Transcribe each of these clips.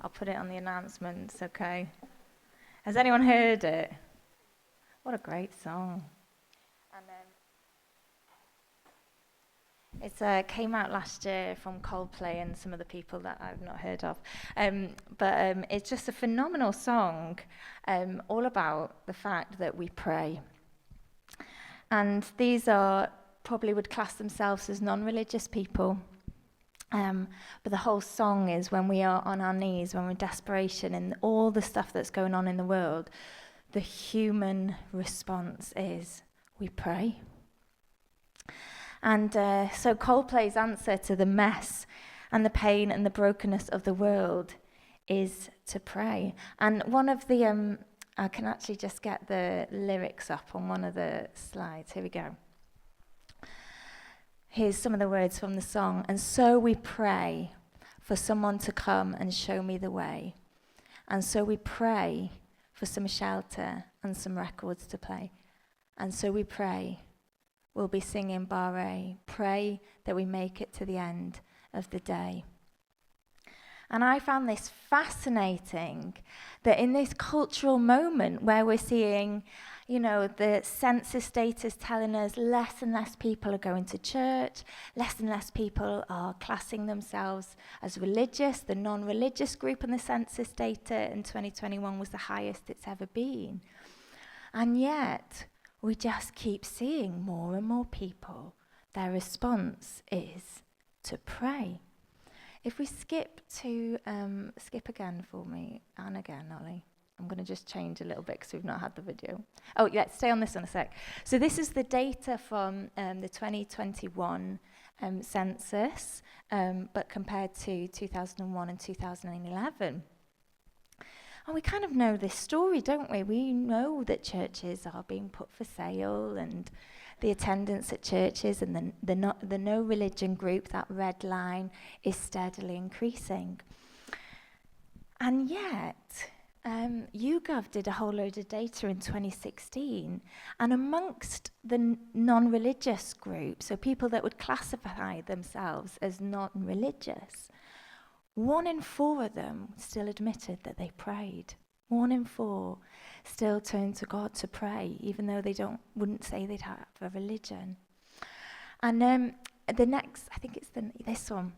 I'll put it on the announcements, okay? Has anyone heard it? What a great song. And it came out last year from Coldplay and some of the people that I've not heard of. But it's just a phenomenal song, all about the fact that we pray. And these are probably would class themselves as non-religious people. But the whole song is when we are on our knees, when we're in desperation and all the stuff that's going on in the world, the human response is we pray. And so Coldplay's answer to the mess and the pain and the brokenness of the world is to pray. And one of the, I can actually just get the lyrics up on one of the slides. Here we go. Here's some of the words from the song. And so we pray for someone to come and show me the way. And so we pray for some shelter and some records to play. And so we pray. We'll be singing Barre. Pray that we make it to the end of the day. And I found this fascinating, that in this cultural moment where we're seeing, you know, the census data is telling us less and less people are going to church, less and less people are classing themselves as religious. The non-religious group in the census data in 2021 was the highest it's ever been. And yet, we just keep seeing more and more people. Their response is to pray. If we skip again for me, and again, Ollie. I'm going to just change a little bit because we've not had the video. Oh, yeah, stay on this one a sec. So this is the data from the 2021 census, but compared to 2001 and 2011. And we kind of know this story, don't we? We know that churches are being put for sale, and the attendance at churches and the no religion group, that red line, is steadily increasing. And yet, YouGov did a whole load of data in 2016, and amongst the non-religious group, so people that would classify themselves as non-religious, 1 in 4 of them still admitted that they prayed. 1 in 4 still turned to God to pray, even though they wouldn't say they'd have a religion. And the next, I think it's this one.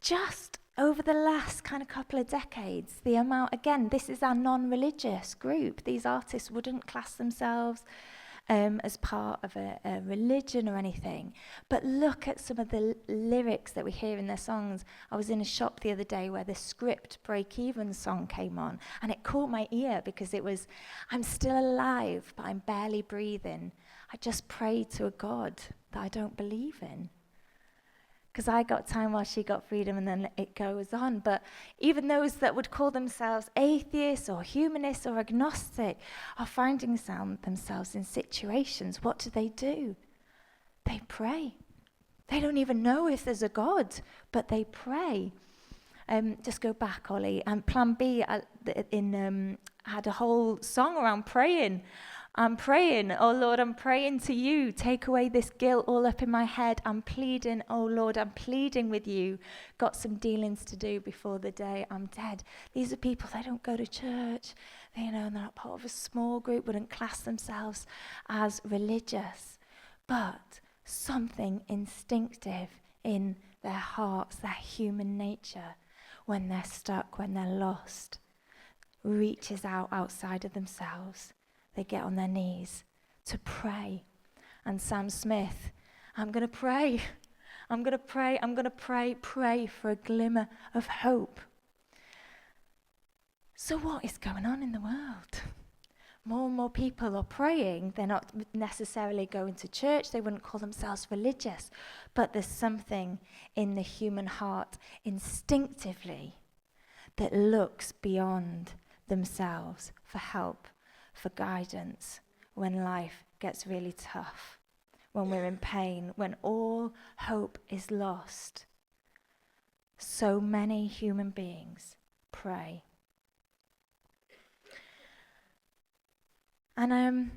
Just over the last kind of couple of decades, the amount, again, this is our non-religious group. These artists wouldn't class themselves as part of a religion or anything. But look at some of the lyrics that we hear in their songs. I was in a shop the other day where the Script Break Even song came on, and it caught my ear because it was, I'm still alive, but I'm barely breathing. I just pray to a God that I don't believe in. Because I got time while she got freedom, and then it goes on. But even those that would call themselves atheists or humanists or agnostic are finding themselves in situations. What do? They pray. They don't even know if there's a God, but they pray. Just go back, Ollie. And Plan B had a whole song around praying. I'm praying, oh Lord, I'm praying to you. Take away this guilt all up in my head. I'm pleading, oh Lord, I'm pleading with you. Got some dealings to do before the day I'm dead. These are people, they don't go to church. They're not part of a small group, wouldn't class themselves as religious. But something instinctive in their hearts, their human nature, when they're stuck, when they're lost, reaches out outside of themselves. They get on their knees to pray. And Sam Smith, I'm going to pray for a glimmer of hope. So what is going on in the world? More and more people are praying. They're not necessarily going to church. They wouldn't call themselves religious. But there's something in the human heart instinctively that looks beyond themselves for help, for guidance, when life gets really tough, when we're in pain, when all hope is lost. So many human beings pray. And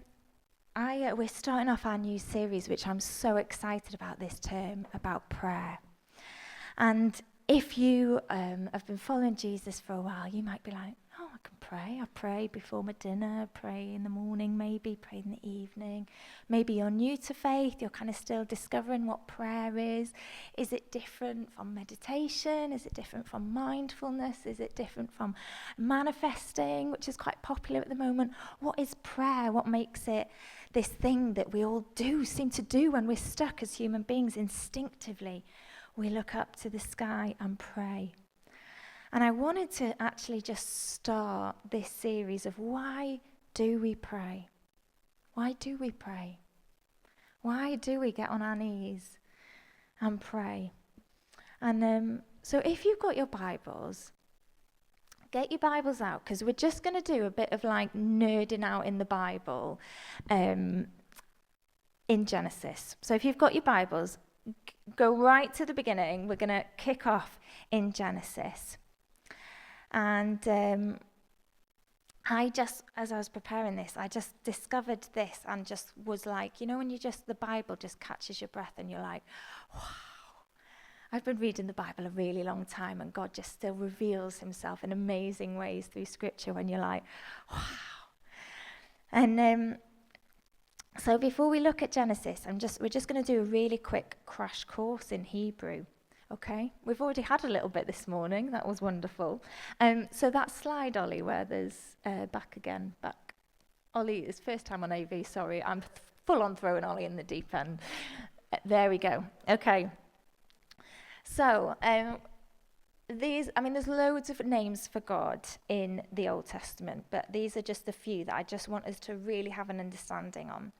we're starting off our new series, which I'm so excited about this term, about prayer. And if you have been following Jesus for a while, you might be like, oh, I can pray. I pray before my dinner, pray in the morning maybe, pray in the evening. Maybe you're new to faith, you're kind of still discovering what prayer is. Is it different from meditation? Is it different from mindfulness? Is it different from manifesting, which is quite popular at the moment? What is prayer? What makes it this thing that we all seem to do when we're stuck as human beings instinctively? We look up to the sky and pray. And I wanted to actually just start this series of why do we pray? Why do we pray? Why do we get on our knees and pray? And so if you've got your Bibles, get your Bibles out, because we're just going to do a bit of like nerding out in the Bible in Genesis. So if you've got your Bibles, go right to the beginning. We're going to kick off in Genesis. And as I was preparing this, I just discovered this and just was like, when the Bible just catches your breath and you're like, wow. I've been reading the Bible a really long time and God just still reveals himself in amazing ways through scripture when you're like, wow. And so before we look at Genesis, we're just going to do a really quick crash course in Hebrew. Okay, we've already had a little bit this morning. That was wonderful. So that slide, Ollie, where there's back. Ollie is first time on AV, sorry. I'm full on throwing Ollie in the deep end. There we go. Okay. So there's loads of names for God in the Old Testament, but these are just a few that I just want us to really have an understanding on.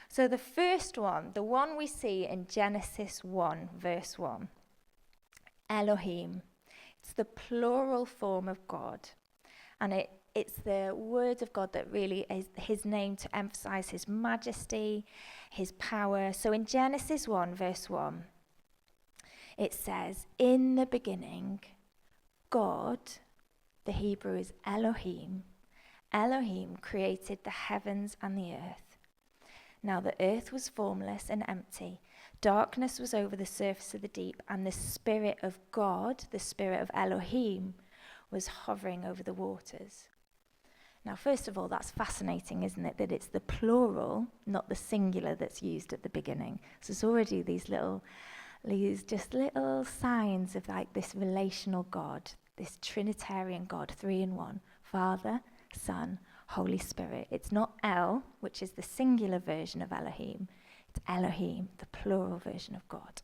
So the first one, the one we see in Genesis 1, verse 1, Elohim. It's the plural form of God. And it's the word of God that really is his name to emphasize his majesty, his power. So in Genesis 1, verse 1, it says, in the beginning, God, the Hebrew is Elohim, Elohim created the heavens and the earth. Now the earth was formless and empty. Darkness was over the surface of the deep, and the Spirit of God, the Spirit of Elohim, was hovering over the waters. Now, first of all, that's fascinating, isn't it? That it's the plural, not the singular, that's used at the beginning. So it's already these little signs of like this relational God, this Trinitarian God, 3 in 1, Father, Son, Holy Spirit. It's not El, which is the singular version of Elohim. It's Elohim, the plural version of God.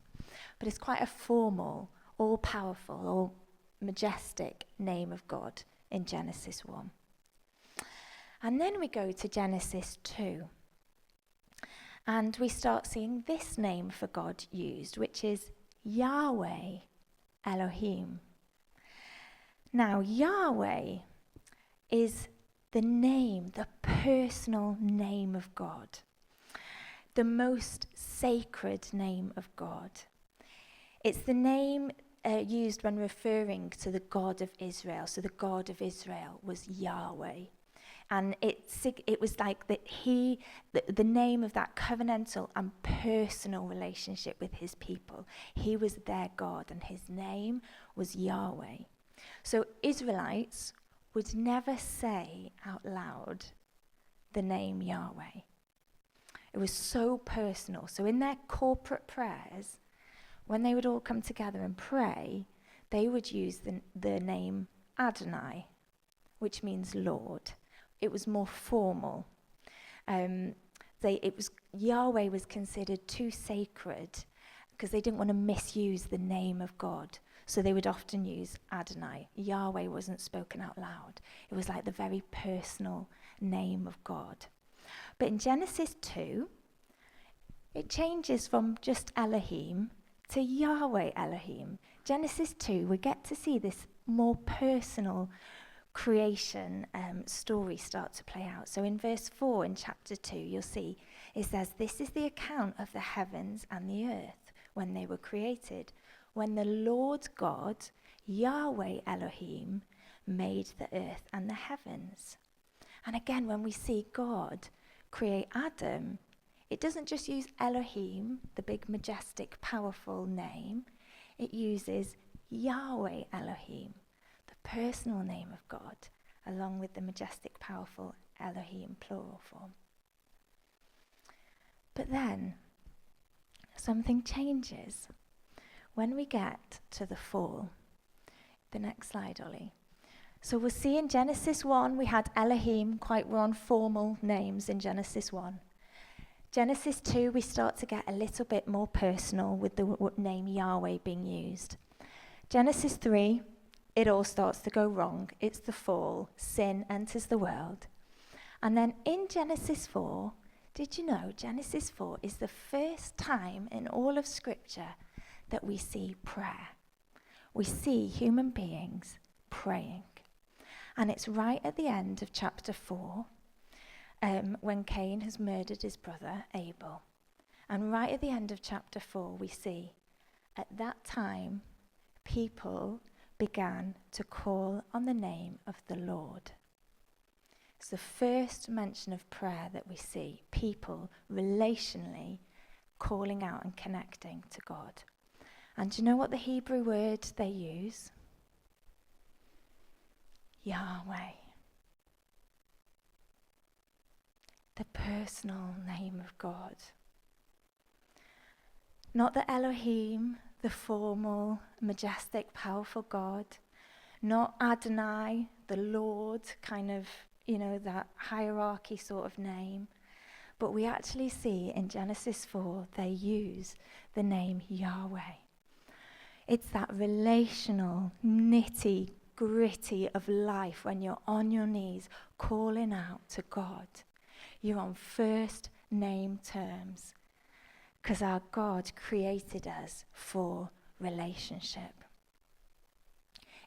But it's quite a formal, all-powerful, all majestic name of God in Genesis 1. And then we go to Genesis 2. And we start seeing this name for God used, which is Yahweh Elohim. Now, Yahweh is the name, the personal name of God. The most sacred name of God. It's the name used when referring to the God of Israel. So the God of Israel was Yahweh. And it was like the name of that covenantal and personal relationship with his people. He was their God and his name was Yahweh. So Israelites would never say out loud the name Yahweh. It was so personal. So in their corporate prayers, when they would all come together and pray, they would use the name Adonai, which means Lord. It was more formal. Yahweh was considered too sacred because they didn't want to misuse the name of God. So they would often use Adonai. Yahweh wasn't spoken out loud. It was like the very personal name of God. But in Genesis 2, it changes from just Elohim to Yahweh Elohim. Genesis 2, we get to see this more personal creation story start to play out. So in verse 4 in chapter 2, you'll see it says, "This is the account of the heavens and the earth when they were created, when the Lord God, Yahweh Elohim, made the earth and the heavens." And again, when we see God create Adam, it doesn't just use Elohim, the big, majestic, powerful name. It uses Yahweh Elohim, the personal name of God, along with the majestic, powerful Elohim plural form. But then, something changes. When we get to the fall, the next slide, Ollie. So we'll see in Genesis 1, we had Elohim, we're on formal names in Genesis 1. Genesis 2, we start to get a little bit more personal with the name Yahweh being used. Genesis 3, it all starts to go wrong. It's the fall. Sin enters the world. And then in Genesis 4, did you know Genesis 4 is the first time in all of Scripture that we see prayer? We see human beings praying. And it's right at the end of chapter 4, when Cain has murdered his brother Abel. And right at the end of chapter 4, we see, at that time, people began to call on the name of the Lord. It's the first mention of prayer that we see, people relationally calling out and connecting to God. And do you know what the Hebrew word they use? Yahweh. The personal name of God. Not the Elohim, the formal, majestic, powerful God. Not Adonai, the Lord, kind of, that hierarchy sort of name. But we actually see in Genesis 4, they use the name Yahweh. It's that relational, nitty-gritty of life when you're on your knees calling out to God. You're on first name terms because our God created us for relationship.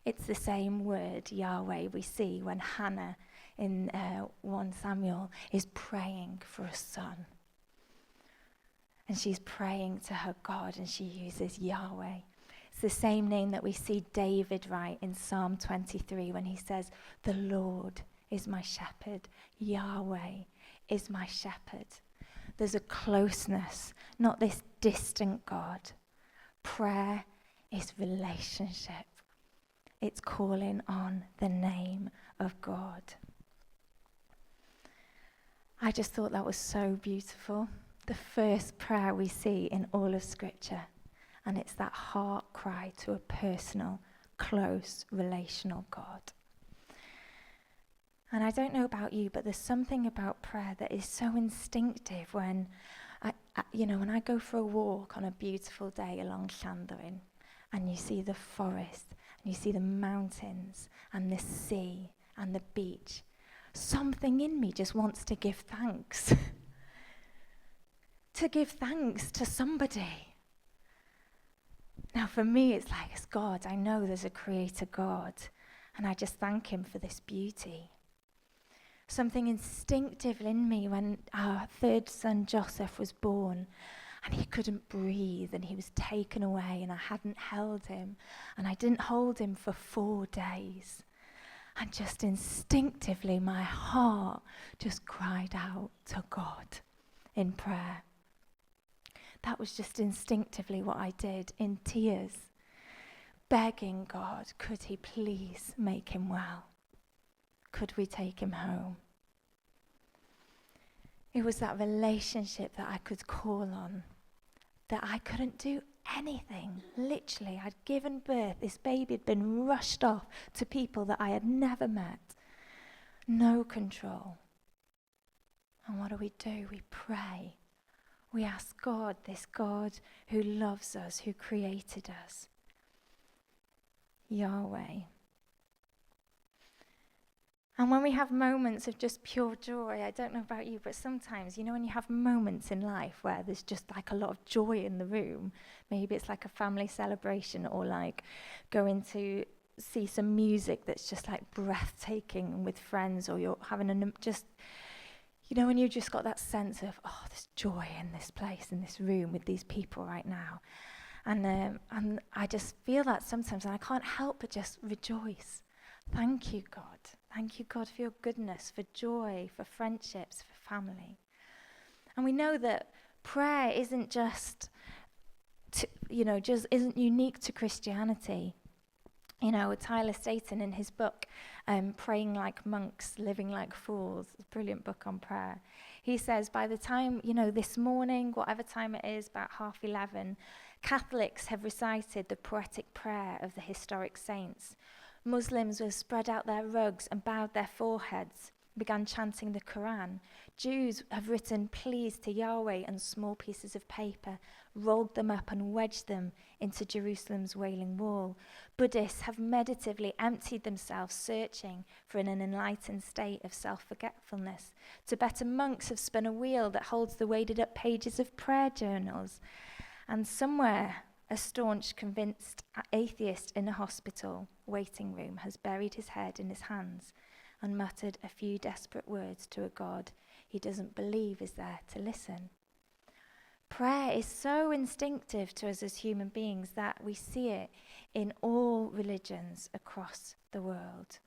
It's the same word, Yahweh, we see when Hannah in 1 Samuel is praying for a son. And she's praying to her God and she uses Yahweh. It's the same name that we see David write in Psalm 23 when he says, "The Lord is my shepherd, Yahweh is my shepherd." There's a closeness, not this distant God. Prayer is relationship. It's calling on the name of God. I just thought that was so beautiful. The first prayer we see in all of Scripture. And it's that heart cry to a personal, close, relational God. And I don't know about you, but there's something about prayer that is so instinctive when when I go for a walk on a beautiful day along Llanddwyn, and you see the forest, and you see the mountains, and the sea, and the beach, something in me just wants to give thanks. To give thanks to somebody. Now for me, it's like, it's God. I know there's a creator God, and I just thank him for this beauty. Something instinctive in me when our third son Joseph was born and he couldn't breathe and he was taken away and I hadn't held him and I didn't hold him for 4 days. And just instinctively my heart just cried out to God in prayer. That was just instinctively what I did in tears, begging God, could he please make him well? Could we take him home? It was that relationship that I could call on, that I couldn't do anything. Literally, I'd given birth. This baby had been rushed off to people that I had never met. No control. And what do? We pray. We ask God, this God who loves us, who created us. Yahweh. And when we have moments of just pure joy, I don't know about you, but sometimes, when you have moments in life where there's just like a lot of joy in the room, maybe it's like a family celebration or like going to see some music that's just like breathtaking with friends, or you're having when you've just got that sense of, oh, there's joy in this place, in this room with these people right now. And I just feel that sometimes, and I can't help but just rejoice. Thank you, God. Thank you, God, for your goodness, for joy, for friendships, for family. And we know that prayer isn't just isn't unique to Christianity. Tyler Staton in his book, Praying Like Monks, Living Like Fools, a brilliant book on prayer. He says by the time, this morning, whatever time it is, about 11:30, Catholics have recited the poetic prayer of the historic saints. Muslims have spread out their rugs and bowed their foreheads, began chanting the Quran. Jews have written pleas to Yahweh on small pieces of paper, rolled them up and wedged them into Jerusalem's Wailing Wall. Buddhists have meditatively emptied themselves, searching for an enlightened state of self-forgetfulness. Tibetan monks have spun a wheel that holds the weighted up pages of prayer journals. And somewhere, a staunch, convinced atheist in a hospital waiting room has buried his head in his hands and muttered a few desperate words to a God he doesn't believe is there to listen. Prayer is so instinctive to us as human beings that we see it in all religions across the world.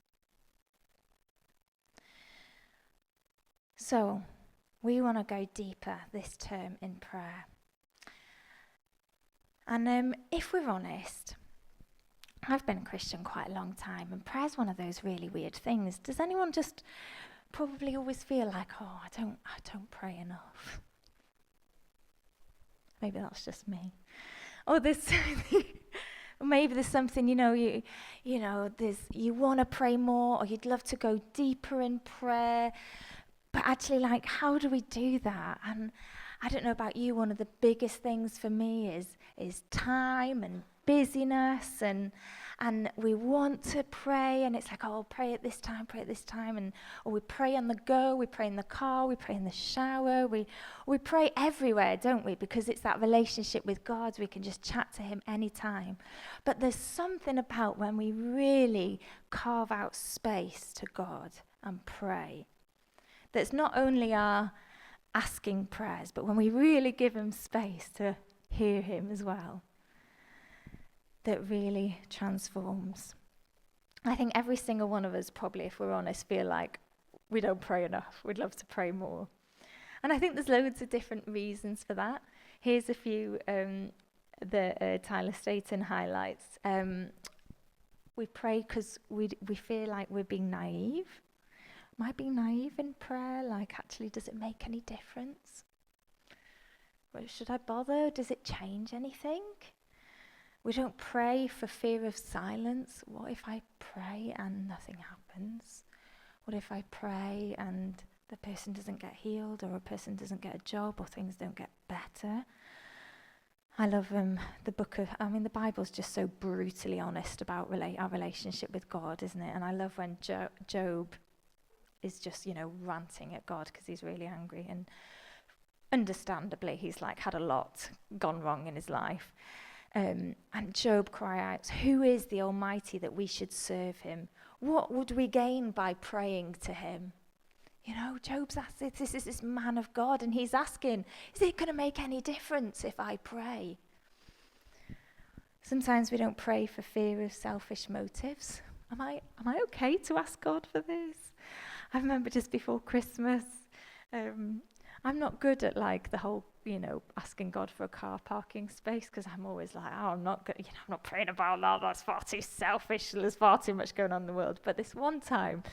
So, we want to go deeper this term in prayer. And if we're honest, I've been a Christian quite a long time, and prayer's one of those really weird things. Does anyone just probably always feel like, I don't pray enough? Maybe that's just me. Or maybe there's something, you want to pray more, or you'd love to go deeper in prayer, but actually, how do we do that? And I don't know about you, one of the biggest things for me is time and busyness, and we want to pray, and it's like, pray at this time, and or we pray on the go, we pray in the car, we pray in the shower, we pray everywhere, don't we? Because it's that relationship with God, we can just chat to him anytime. But there's something about when we really carve out space to God and pray, that's not only our asking prayers, but when we really give him space to hear him as well, that really transforms. I think every single one of us probably, if we're honest, feel like we don't pray enough. We'd love to pray more. And I think there's loads of different reasons for that. Here's a few that Tyler Staton highlights. We pray because we feel like we're being naive. Am I being naive in prayer? Actually, does it make any difference? Well, should I bother? Does it change anything? We don't pray for fear of silence. What if I pray and nothing happens? What if I pray and the person doesn't get healed, or a person doesn't get a job, or things don't get better? I love the Bible's just so brutally honest about our relationship with God, isn't it? And I love when Job is just, ranting at God because he's really angry, and understandably he's had a lot gone wrong in his life. And Job cries out, "Who is the Almighty that we should serve him? What would we gain by praying to him?" Job's asking, this is this man of God, and he's asking, is it going to make any difference if I pray? Sometimes we don't pray for fear of selfish motives. Am I okay to ask God for this? I remember just before Christmas, I'm not good at the whole, asking God for a car parking space, because I'm always like, I'm not good, I'm not praying about that. That's far too selfish. There's far too much going on in the world. But this one time,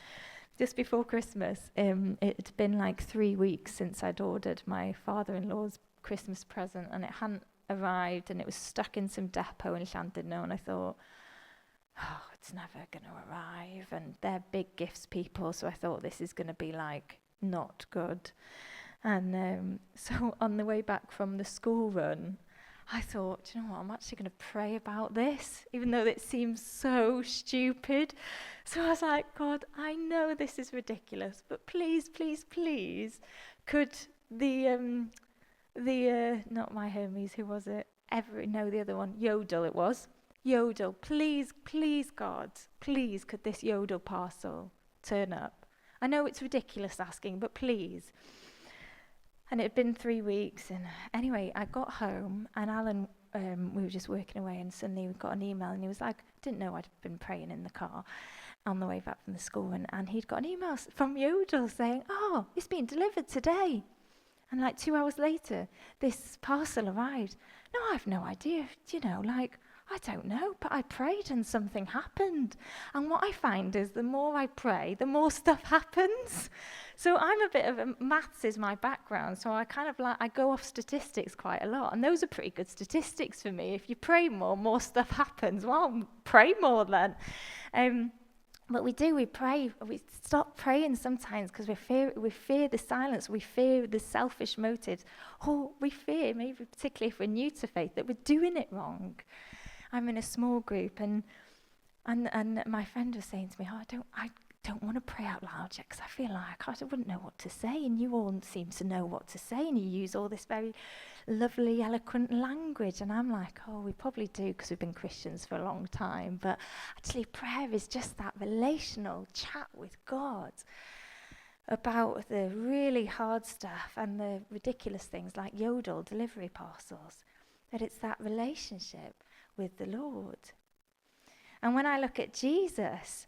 just before Christmas, it had been 3 weeks since I'd ordered my father-in-law's Christmas present, and it hadn't arrived, and it was stuck in some depot in Llandudno, and I thought, it's never going to arrive, and they're big gifts people, so I thought this is going to be not good. And so on the way back from the school run, I thought, do you know what, I'm actually going to pray about this, even though it seems so stupid. So I was like, God, I know this is ridiculous, but please, please, please, could the not my Hermes, who was it? The other one, Yodel it was. Yodel, please, please, God, please, could this Yodel parcel turn up? I know it's ridiculous asking, but please. And it had been 3 weeks, and anyway, I got home, and Alan, we were just working away, and suddenly we got an email, and he was like, didn't know I'd been praying in the car on the way back from the school, and he'd got an email from Yodel saying, it's been delivered today. And 2 hours later, this parcel arrived. No, I have no idea, I don't know, but I prayed and something happened. And what I find is the more I pray, the more stuff happens. So I'm a bit of a, maths is my background, so I kind of I go off statistics quite a lot. And those are pretty good statistics for me. If you pray more stuff happens. Well, pray more then. But we pray, we stop praying sometimes because we fear the silence, we fear the selfish motives, or we fear, maybe particularly if we're new to faith, that we're doing it wrong. I'm in a small group, and my friend was saying to me, I don't want to pray out loud yet because I feel like I wouldn't know what to say, and you all seem to know what to say, and you use all this very lovely, eloquent language. And I'm like, oh, we probably do because we've been Christians for a long time, but actually prayer is just that relational chat with God about the really hard stuff and the ridiculous things like yodel delivery parcels, that it's that relationship with the Lord. And when I look at Jesus,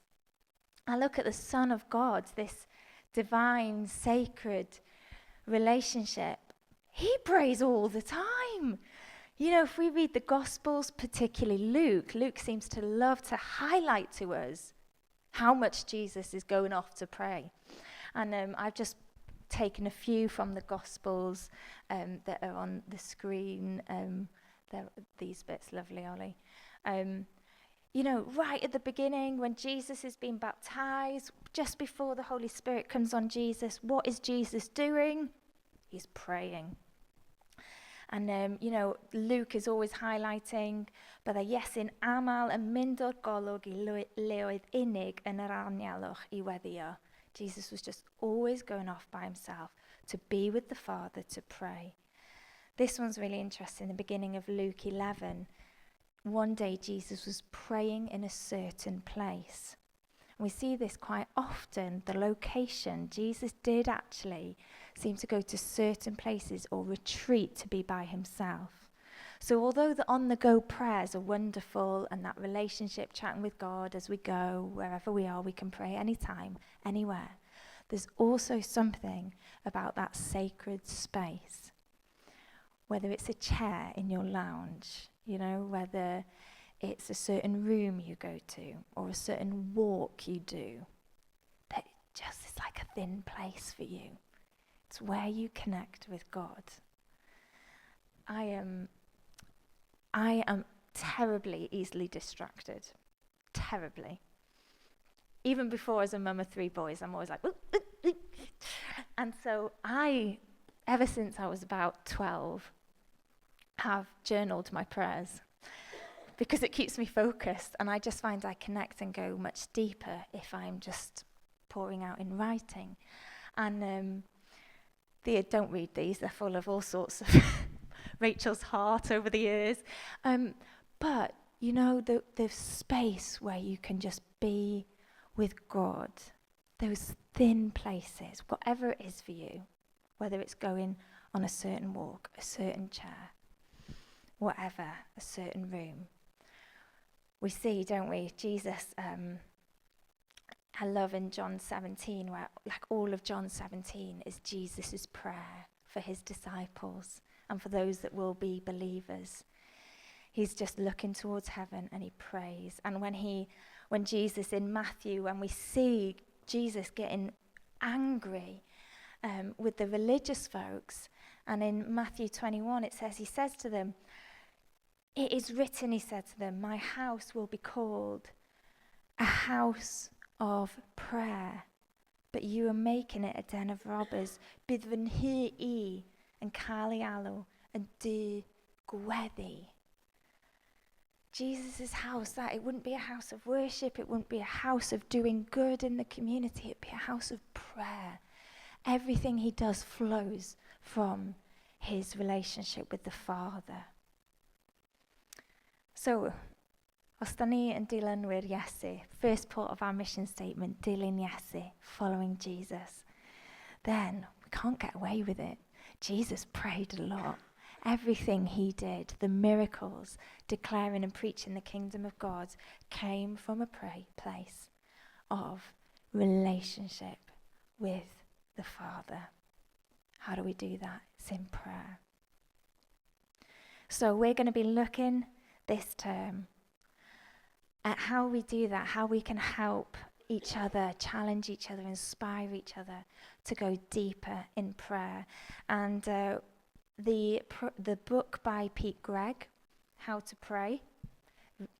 I look at the Son of God, this divine, sacred relationship. He prays all the time. You know, if we read the Gospels, particularly Luke seems to love to highlight to us how much Jesus is going off to pray. And I've just taken a few from the Gospels that are on the screen. These bits, lovely, Ollie. You know, right at the beginning, when Jesus is being baptized, just before the Holy Spirit comes on Jesus, what is Jesus doing? He's praying. And, you know, Luke is always highlighting, bydda Iesu'n amal yn mynd o'r golwg I leoedd unig yn yr anialwch I weddio. Jesus was just always going off by himself to be with the Father, to pray. This one's really interesting, the beginning of Luke 11. One day Jesus was praying in a certain place. We see this quite often, the location. Jesus did actually seem to go to certain places or retreat to be by himself. So although the on-the-go prayers are wonderful and that relationship, chatting with God as we go, wherever we are, we can pray anytime, anywhere. There's also something about that sacred space. Whether it's a chair in your lounge, you know, whether it's a certain room you go to or a certain walk you do, that just is like a thin place for you. It's where you connect with God. I am terribly easily distracted. Terribly. Even before, as a mum of 3 boys, I'm always like, ooh, ooh, ooh. And so ever since I was about 12, have journaled my prayers because it keeps me focused, and I just find I connect and go much deeper if I'm just pouring out in writing. And don't read these, they're full of all sorts of Rachel's heart over the years. But, you know, the space where you can just be with God, those thin places, whatever it is for you, whether it's going on a certain walk, a certain chair, whatever, a certain room. We see, don't we, Jesus, I love in John 17, where like all of John 17 is Jesus' prayer for his disciples and for those that will be believers. He's just looking towards heaven and he prays. And when Jesus in Matthew, when we see Jesus getting angry with the religious folks, and in Matthew 21 it says, he says to them, it is written, he said to them, my house will be called a house of prayer, but you are making it a den of robbers. Bydd fy nhŷ I yn cael ei alw yn dŷ Gweddi. Jesus' house, that it wouldn't be a house of worship, it wouldn't be a house of doing good in the community, it'd be a house of prayer. Everything he does flows from his relationship with the Father. So, os da ni yn dilynwyr Iesu, first part of our mission statement, dilyn Iesu, following Jesus, then we can't get away with it. Jesus prayed a lot. Everything he did, the miracles, declaring and preaching the kingdom of God, came from a place of relationship with the Father. How do we do that? It's in prayer. So we're going to be looking this term. How we do that, how we can help each other, challenge each other, inspire each other to go deeper in prayer. And the book by Pete Greig, How to Pray,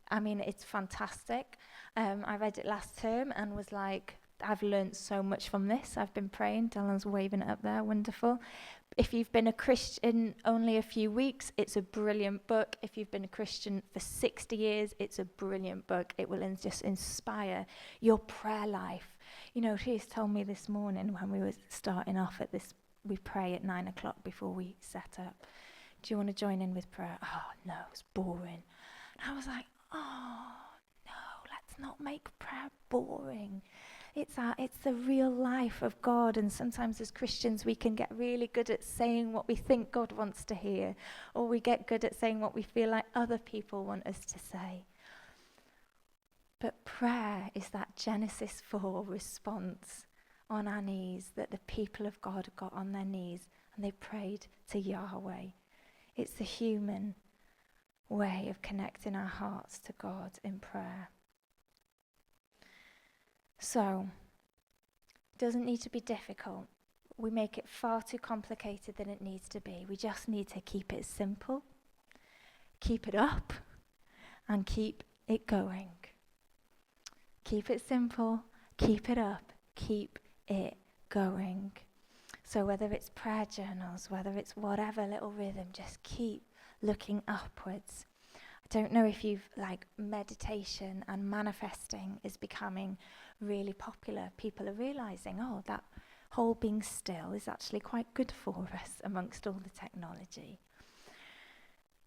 I mean, it's fantastic. I read it last term and was like, I've learned so much from this. I've been praying. Dylan's waving it up there. Wonderful. If you've been a Christian only a few weeks, it's a brilliant book. If you've been a Christian for 60 years, it's a brilliant book. It will just inspire your prayer life. You know, she's told me this morning when we were starting off at this, we pray at 9 o'clock before we set up. Do you want to join in with prayer? Oh, no, it's boring. And I was like, oh, no, let's not make prayer boring. It's the real life of God, and sometimes as Christians we can get really good at saying what we think God wants to hear, or we get good at saying what we feel like other people want us to say. But prayer is that Genesis 4 response on our knees that the people of God got on their knees and they prayed to Yahweh. It's the human way of connecting our hearts to God in prayer. So, it doesn't need to be difficult. We make it far too complicated than it needs to be. We just need to keep it simple, keep it up, and keep it going. Keep it simple, keep it up, keep it going. So whether it's prayer journals, whether it's whatever little rhythm, just keep looking upwards. I don't know if you've, meditation and manifesting is becoming really popular. People are realizing, that whole being still is actually quite good for us amongst all the technology.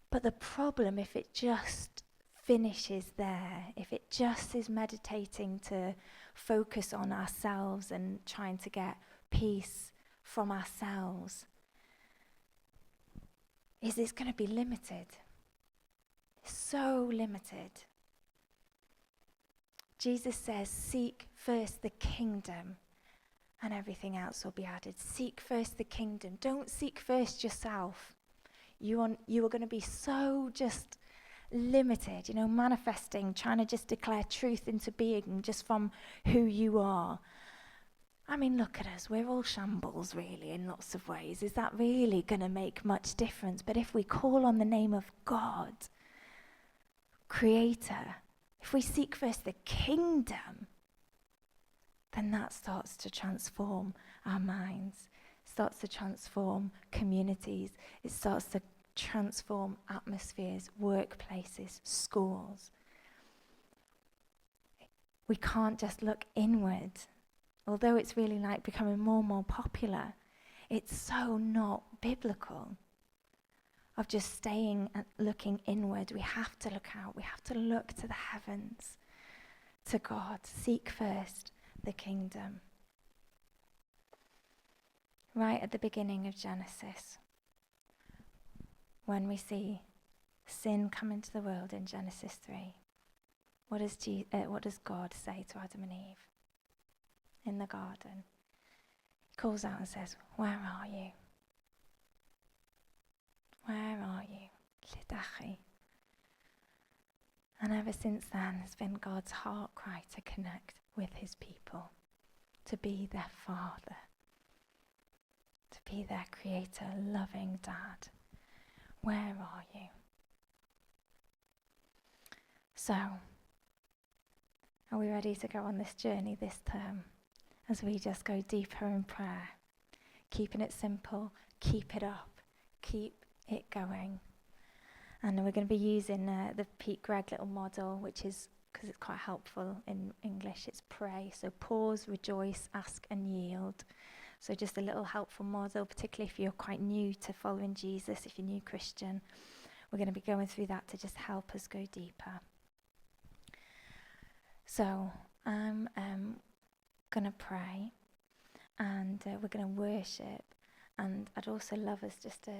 But the problem, if it just finishes there, if it just is meditating to focus on ourselves and trying to get peace from ourselves, is it's going to be limited. So limited. Jesus says, seek first the kingdom and everything else will be added. Seek first the kingdom. Don't seek first yourself. You are going to be so just limited, manifesting, trying to just declare truth into being just from who you are. I mean, look at us. We're all shambles, really, in lots of ways. Is that really going to make much difference? But if we call on the name of God, Creator, if we seek first the kingdom, then that starts to transform our minds, starts to transform communities, it starts to transform atmospheres, workplaces, schools. We can't just look inward. Although it's really becoming more and more popular, it's so not biblical of just staying and looking inward. We have to look out. We have to look to the heavens, to God. Seek first the kingdom. Right at the beginning of Genesis, when we see sin come into the world in Genesis 3, what does God say to Adam and Eve in the garden? He calls out and says, "Where are you? Where are you? Gyda'r." And ever since then, it's been God's heart cry to connect with his people, to be their father, to be their creator, loving dad. Where are you? So, are we ready to go on this journey this term as we just go deeper in prayer? Keeping it simple, keep it up, keep it going. And we're going to be using the Pete Greig little model, which is, because it's quite helpful in English, it's pray. So pause, rejoice, ask and yield. So just a little helpful model, particularly if you're quite new to following Jesus, if you're a new Christian. We're going to be going through that to just help us go deeper. So I'm going to pray and we're going to worship. And I'd also love us just to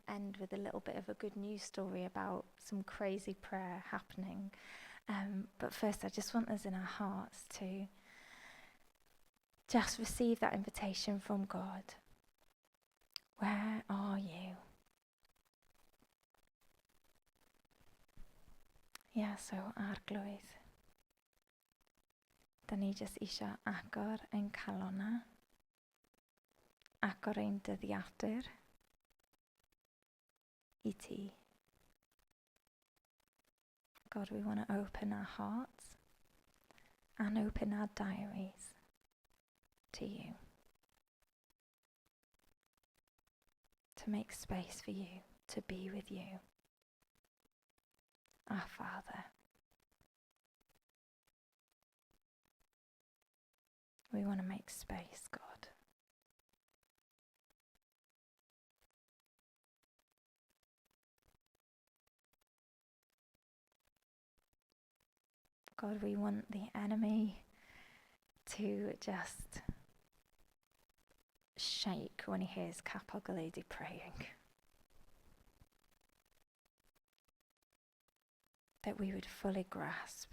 end with a little bit of a good news story about some crazy prayer happening. But first, I just want us in our hearts to just receive that invitation from God. Where are you? So arglwydd. Da ni jyst eisiau agor ein calonnau, agor ein dyddiadur i ti. God, we want to open our hearts and open our diaries to you. To make space for you, to be with you. Our Father. We want to make space, God. God, we want the enemy to just shake when he hears Capel Gweddi praying. That we would fully grasp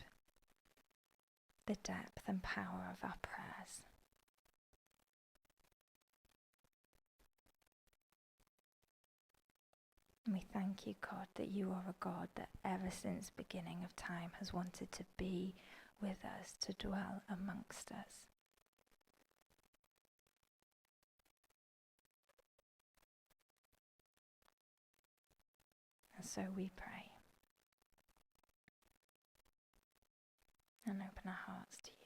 the depth and power of our prayers. And we thank you, God, that you are a God that ever since the beginning of time has wanted to be with us, to dwell amongst us. And so we pray and open our hearts to you.